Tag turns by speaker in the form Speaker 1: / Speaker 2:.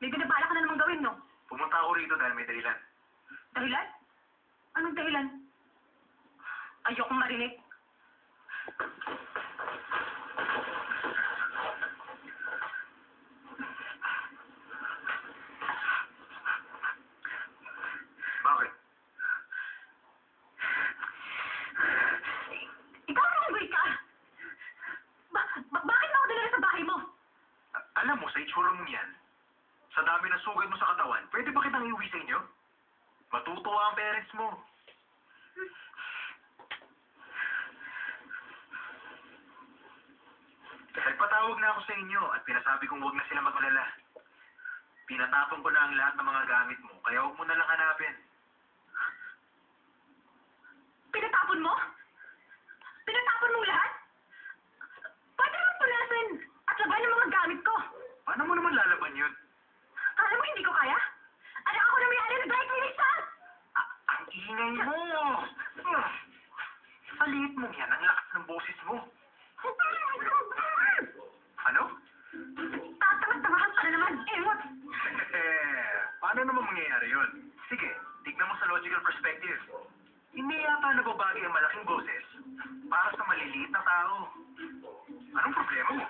Speaker 1: May binabala ka na namang gawin, no?
Speaker 2: Pumunta ako rito dahil may dahilan.
Speaker 1: Dahilan? Anong dahilan? Ayokong marinig.
Speaker 2: Bakit?
Speaker 1: Ikaw ang unggoy ka! Bakit mo ako dinala sa bahay mo?
Speaker 2: Alam mo, sa itsura mo yan, sa dami ng sugat mo sa katawan, pwede ba kitang iuwi sa inyo? Matutuwa ang parents mo. Nagpatawag na ako sa inyo at pinasabi kong huwag na sila mag-alala. Pinatapon ko na ang lahat ng mga gamit mo, kaya huwag mo na lang hanapin.
Speaker 1: Pinatapon mo? Pinatapon mo lahat? Pwede naman punasan at laban ng mga gamit ko.
Speaker 2: Paano mo naman lalaban yun?
Speaker 1: Kala mo hindi ko kaya? Anak ako na may-ari ng dry cleaning shop!
Speaker 2: Ang ingay mo! Sa liit mong yan, ang lakas ng boses mo. Ano?
Speaker 1: Tatangat-tangahan ka na naman, Emot!
Speaker 2: Paano naman mangyayari yun? Sige, tignan mo sa logical perspective. Hindi yata nababagay ang malaking boses para sa maliliit na tao. Anong problema mo?